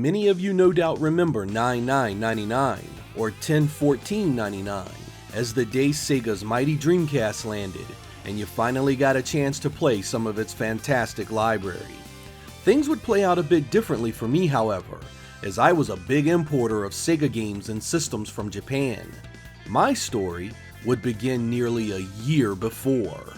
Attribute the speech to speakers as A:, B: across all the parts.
A: Many of you no doubt remember $99.99 or $1014.99 as the day Sega's mighty Dreamcast landed and you finally got a chance to play some of its fantastic library. Things would play out a bit differently for me, however, as I was a big importer of Sega games and systems from Japan. My story would begin nearly a year before.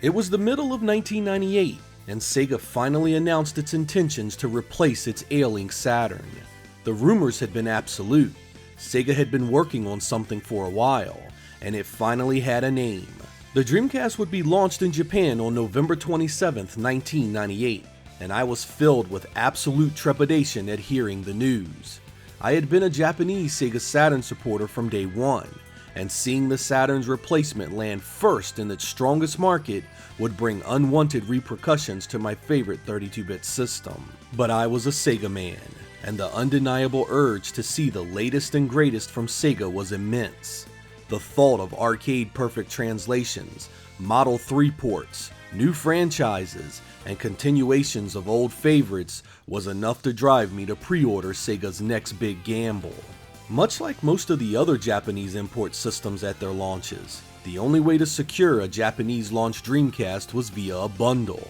A: It was the middle of 1998, and Sega finally announced its intentions to replace its ailing Saturn. The rumors had been absolute. Sega had been working on something for a while, and it finally had a name. The Dreamcast would be launched in Japan on November 27, 1998, and I was filled with absolute trepidation at hearing the news. I had been a Japanese Sega Saturn supporter from day one, and seeing the Saturn's replacement land first in its strongest market would bring unwanted repercussions to my favorite 32-bit system. But I was a Sega man, and the undeniable urge to see the latest and greatest from Sega was immense. The thought of arcade-perfect translations, Model 3 ports, new franchises, and continuations of old favorites was enough to drive me to pre-order Sega's next big gamble. Much like most of the other Japanese import systems at their launches, the only way to secure a Japanese launch Dreamcast was via a bundle.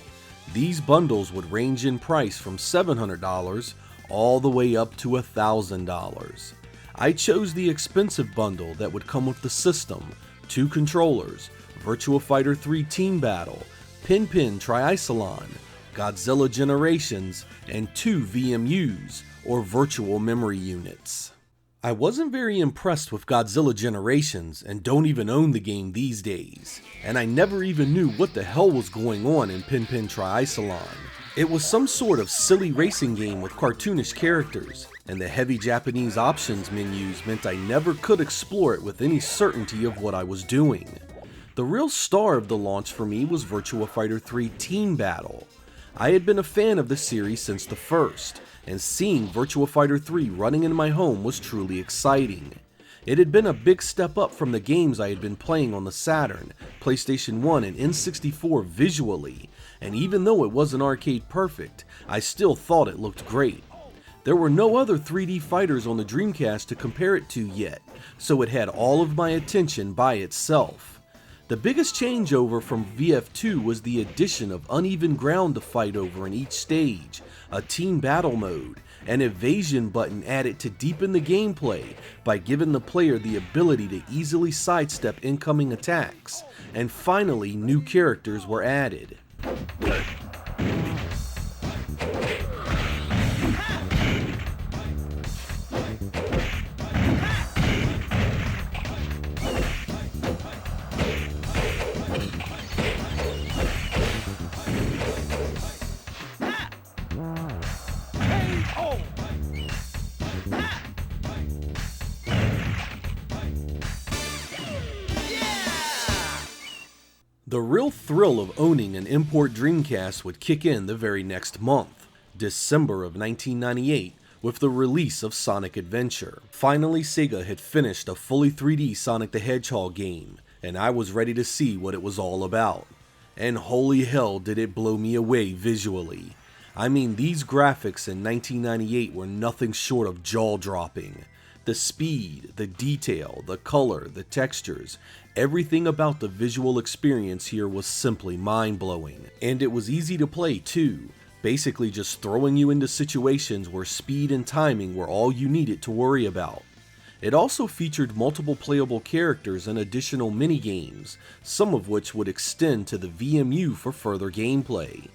A: These bundles would range in price from $700 all the way up to $1,000. I chose the expensive bundle that would come with the system, 2 controllers, Virtua Fighter 3 Team Battle, Pen TRiICELON, Godzilla Generations, and 2 VMUs, or Virtual Memory Units. I wasn't very impressed with Godzilla Generations and don't even own the game these days, and I never even knew what the hell was going on in Pen TRiICELON. It was some sort of silly racing game with cartoonish characters, and the heavy Japanese options menus meant I never could explore it with any certainty of what I was doing. The real star of the launch for me was Virtua Fighter 3 Team Battle. I had been a fan of the series since the first, and seeing Virtua Fighter 3 running in my home was truly exciting. It had been a big step up from the games I had been playing on the Saturn, PlayStation 1, and N64 visually, and even though it wasn't arcade perfect, I still thought it looked great. There were no other 3D fighters on the Dreamcast to compare it to yet, so it had all of my attention by itself. The biggest changeover from VF2 was the addition of uneven ground to fight over in each stage, a team battle mode, an evasion button added to deepen the gameplay by giving the player the ability to easily sidestep incoming attacks, and finally new characters were added. The real thrill of owning an import Dreamcast would kick in the very next month, December of 1998, with the release of Sonic Adventure. Finally, Sega had finished a fully 3D Sonic the Hedgehog game, and I was ready to see what it was all about. And holy hell did it blow me away visually. I mean, these graphics in 1998 were nothing short of jaw-dropping. The speed, the detail, the color, the textures, everything about the visual experience here was simply mind-blowing. And it was easy to play too, basically just throwing you into situations where speed and timing were all you needed to worry about. It also featured multiple playable characters and additional minigames, some of which would extend to the VMU for further gameplay.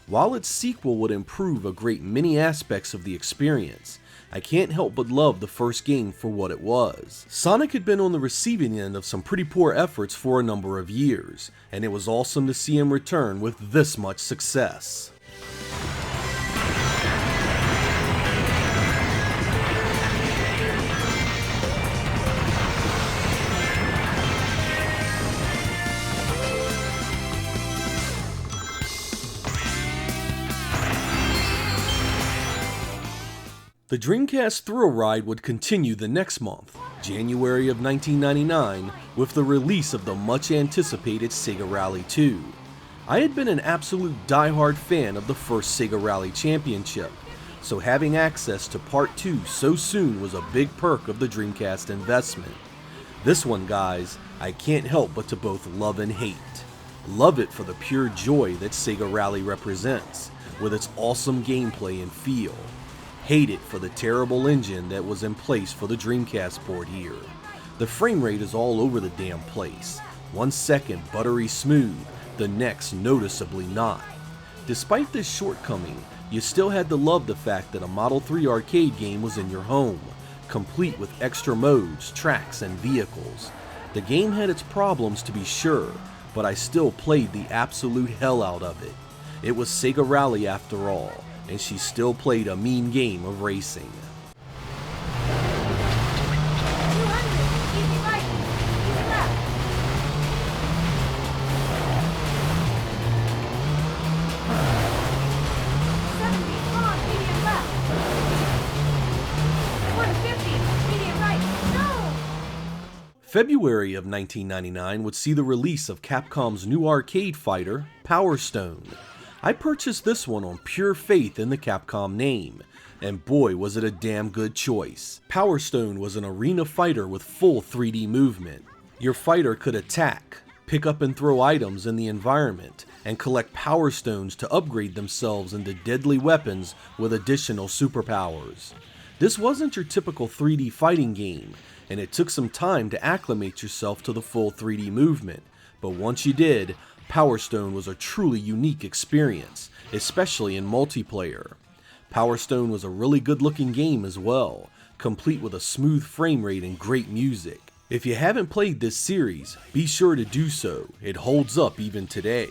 A: While its sequel would improve a great many aspects of the experience, I can't help but love the first game for what it was. Sonic had been on the receiving end of some pretty poor efforts for a number of years, and it was awesome to see him return with this much success. The Dreamcast thrill ride would continue the next month, January of 1999, with the release of the much anticipated Sega Rally 2. I had been an absolute die-hard fan of the first Sega Rally Championship, so having access to Part 2 so soon was a big perk of the Dreamcast investment. This one, guys, I can't help but to both love and hate. Love it for the pure joy that Sega Rally represents, with its awesome gameplay and feel. Hate it for the terrible engine that was in place for the Dreamcast port here. The frame rate is all over the damn place. 1 second buttery smooth, the next noticeably not. Despite this shortcoming, you still had to love the fact that a Model 3 arcade game was in your home, complete with extra modes, tracks, and vehicles. The game had its problems to be sure, but I still played the absolute hell out of it. It was Sega Rally after all, and she still played a mean game of racing. February of 1999 would see the release of Capcom's new arcade fighter, Power Stone. I purchased this one on pure faith in the Capcom name, and boy was it a damn good choice. Power Stone was an arena fighter with full 3D movement. Your fighter could attack, pick up and throw items in the environment, and collect Power Stones to upgrade themselves into deadly weapons with additional superpowers. This wasn't your typical 3D fighting game, and it took some time to acclimate yourself to the full 3D movement, but once you did, Power Stone was a truly unique experience, especially in multiplayer. Power Stone was a really good looking game as well, complete with a smooth frame rate and great music. If you haven't played this series, be sure to do so, it holds up even today.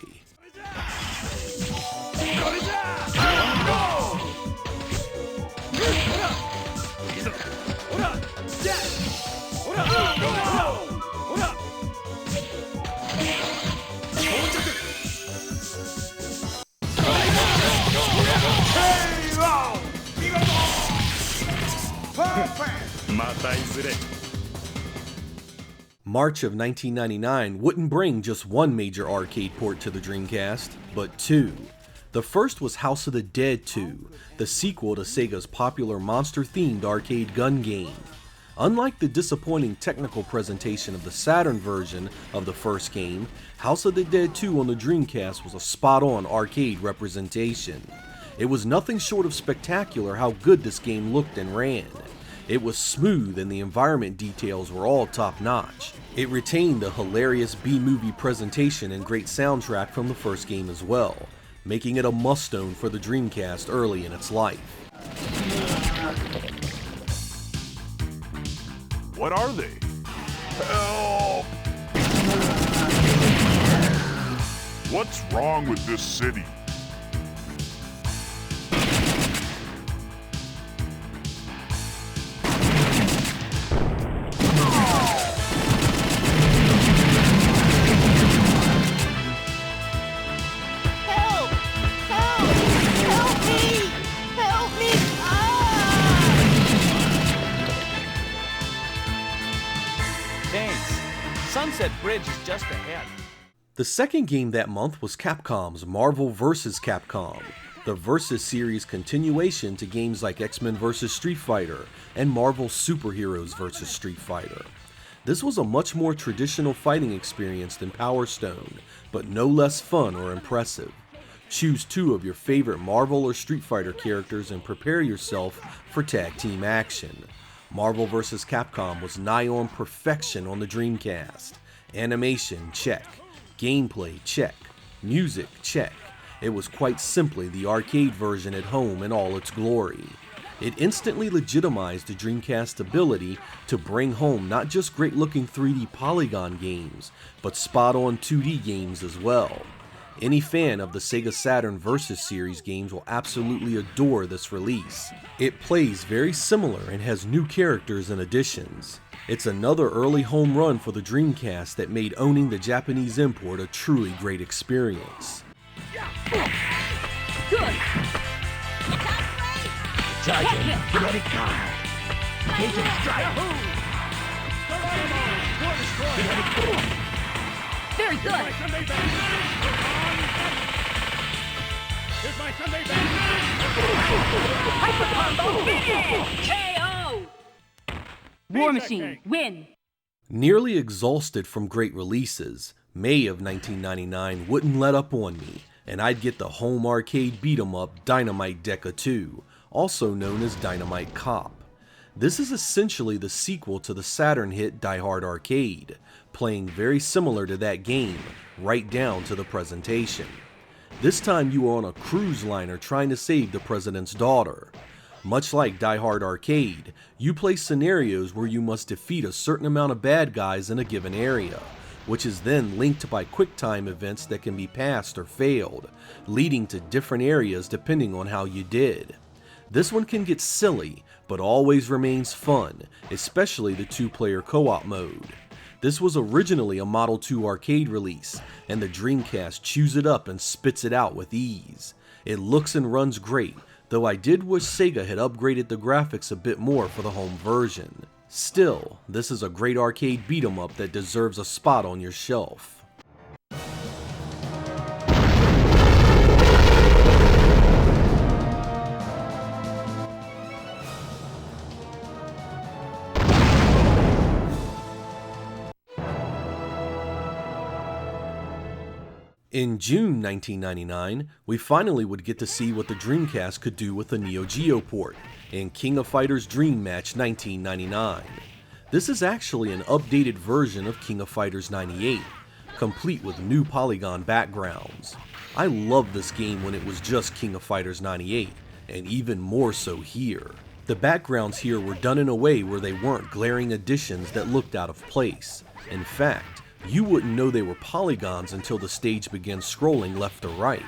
A: March of 1999 wouldn't bring just one major arcade port to the Dreamcast, but two. The first was House of the Dead 2, the sequel to Sega's popular monster-themed arcade gun game. Unlike the disappointing technical presentation of the Saturn version of the first game, House of the Dead 2 on the Dreamcast was a spot-on arcade representation. It was nothing short of spectacular how good this game looked and ran. It was smooth and the environment details were all top-notch. It retained the hilarious B-movie presentation and great soundtrack from the first game as well, making it a must-own for the Dreamcast early in its life.
B: What are they? Help! What's wrong with this city?
C: Sunset Bridge is just ahead.
A: The second game that month was Capcom's Marvel vs. Capcom, the Versus series continuation to games like X-Men vs. Street Fighter and Marvel Superheroes vs. Street Fighter. This was a much more traditional fighting experience than Power Stone, but no less fun or impressive. Choose two of your favorite Marvel or Street Fighter characters and prepare yourself for tag team action. Marvel vs. Capcom was nigh on perfection on the Dreamcast. Animation, check. Gameplay, check. Music, check. It was quite simply the arcade version at home in all its glory. It instantly legitimized the Dreamcast's ability to bring home not just great-looking 3D polygon games, but spot-on 2D games as well. Any fan of the Sega Saturn Versus series games will absolutely adore this release. It plays very similar and has new characters and additions. It's another early home run for the Dreamcast that made owning the Japanese import a truly great experience.
D: Good.
E: Charging. Get ready, car. Agent strike.
D: Very good. Hyper combo. KO. War Machine, win.
A: Nearly exhausted from great releases, May of 1999 wouldn't let up on me, and I'd get the home arcade beat-em-up Dynamite Deka 2, also known as Dynamite Cop. This is essentially the sequel to the Saturn hit Die Hard Arcade, playing very similar to that game, right down to the presentation. This time you are on a cruise liner trying to save the president's daughter. Much like Die Hard Arcade, you play scenarios where you must defeat a certain amount of bad guys in a given area, which is then linked by QuickTime events that can be passed or failed, leading to different areas depending on how you did. This one can get silly, but always remains fun, especially the two-player co-op mode. This was originally a Model 2 arcade release, and the Dreamcast chews it up and spits it out with ease. It looks and runs great, though I did wish Sega had upgraded the graphics a bit more for the home version. Still, this is a great arcade beat-em-up that deserves a spot on your shelf. In June 1999, we finally would get to see what the Dreamcast could do with the Neo Geo port in King of Fighters Dream Match 1999. This is actually an updated version of King of Fighters 98, complete with new polygon backgrounds. I loved this game when it was just King of Fighters 98, and even more so here. The backgrounds here were done in a way where they weren't glaring additions that looked out of place. In fact, you wouldn't know they were polygons until the stage begins scrolling left to right.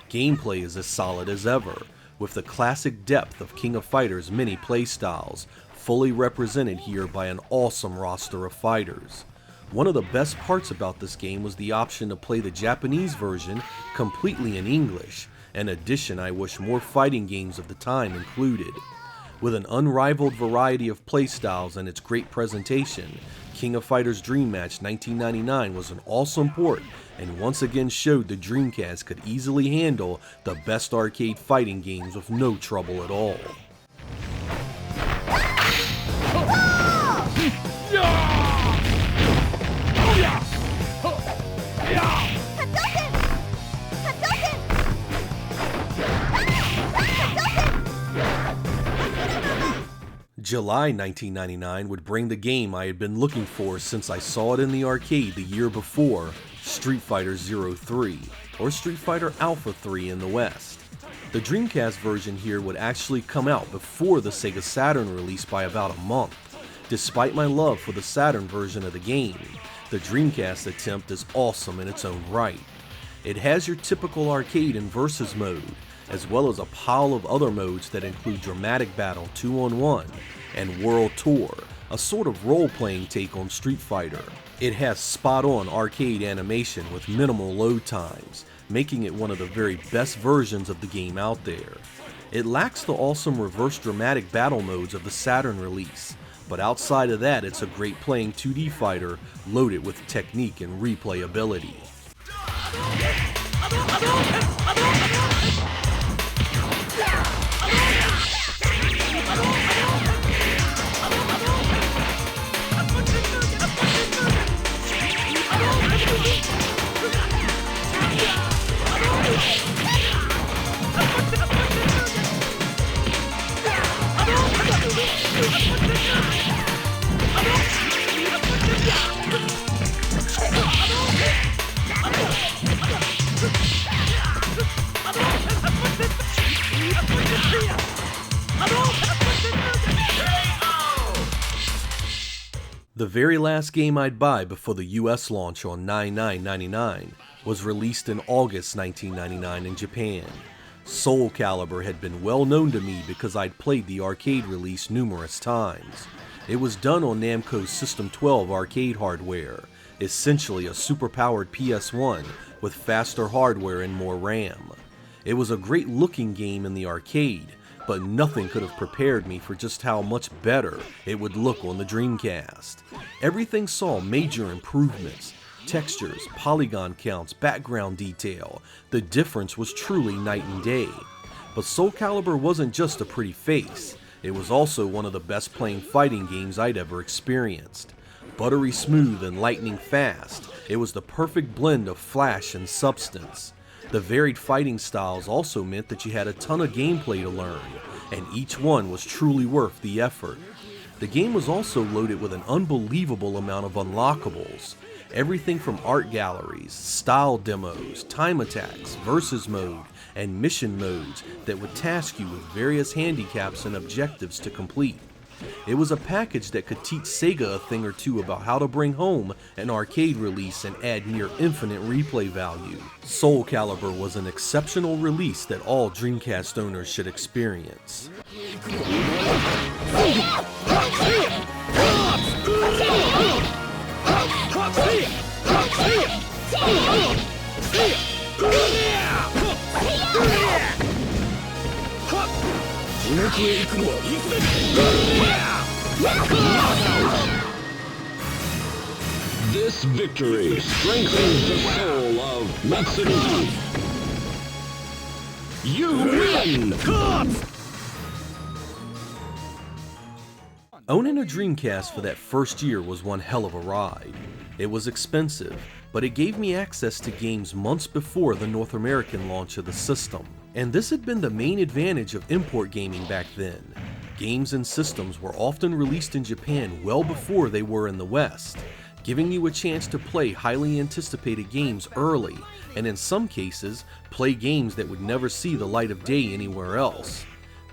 A: Gameplay is as solid as ever, with the classic depth of King of Fighters' many playstyles, fully represented here by an awesome roster of fighters. One of the best parts about this game was the option to play the Japanese version completely in English, an addition I wish more fighting games of the time included. With an unrivaled variety of playstyles and its great presentation, King of Fighters Dream Match 1999 was an awesome port and once again showed the Dreamcast could easily handle the best arcade fighting games with no trouble at all. July 1999 would bring the game I had been looking for since I saw it in the arcade the year before, Street Fighter 03, or Street Fighter Alpha 3 in the West. The Dreamcast version here would actually come out before the Sega Saturn release by about a month. Despite my love for the Saturn version of the game, the Dreamcast attempt is awesome in its own right. It has your typical arcade and versus mode, as well as a pile of other modes that include Dramatic Battle 2-on-1 and World Tour, a sort of role-playing take on Street Fighter. It has spot-on arcade animation with minimal load times, making it one of the very best versions of the game out there. It lacks the awesome reverse dramatic battle modes of the Saturn release, but outside of that it's a great playing 2D fighter loaded with technique and replayability. The very last game I'd buy before the US launch on 9/9/99 was released in August 1999 in Japan. Soul Calibur had been well known to me because I'd played the arcade release numerous times. It was done on Namco's System 12 arcade hardware, essentially a super-powered PS1 with faster hardware and more RAM. It was a great looking game in the arcade, but nothing could have prepared me for just how much better it would look on the Dreamcast. Everything saw major improvements. Textures, polygon counts, background detail. The difference was truly night and day. But Soul Calibur wasn't just a pretty face. It was also one of the best playing fighting games I'd ever experienced. Buttery smooth and lightning fast, it was the perfect blend of flash and substance. The varied fighting styles also meant that you had a ton of gameplay to learn, and each one was truly worth the effort. The game was also loaded with an unbelievable amount of unlockables. Everything from art galleries, style demos, time attacks, versus mode, and mission modes that would task you with various handicaps and objectives to complete. It was a package that could teach Sega a thing or two about how to bring home an arcade release and add near infinite replay value. Soul Calibur was an exceptional release that all Dreamcast owners should experience.
E: This victory strengthens the soul of Mitsurugi. You win!
A: Owning a Dreamcast for that first year was one hell of a ride. It was expensive, but it gave me access to games months before the North American launch of the system. And this had been the main advantage of import gaming back then. Games and systems were often released in Japan well before they were in the West, giving you a chance to play highly anticipated games early, and in some cases, play games that would never see the light of day anywhere else.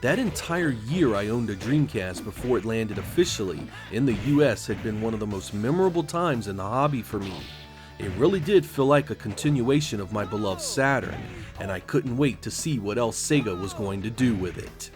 A: That entire year I owned a Dreamcast before it landed officially in the US had been one of the most memorable times in the hobby for me. It really did feel like a continuation of my beloved Saturn, and I couldn't wait to see what else Sega was going to do with it.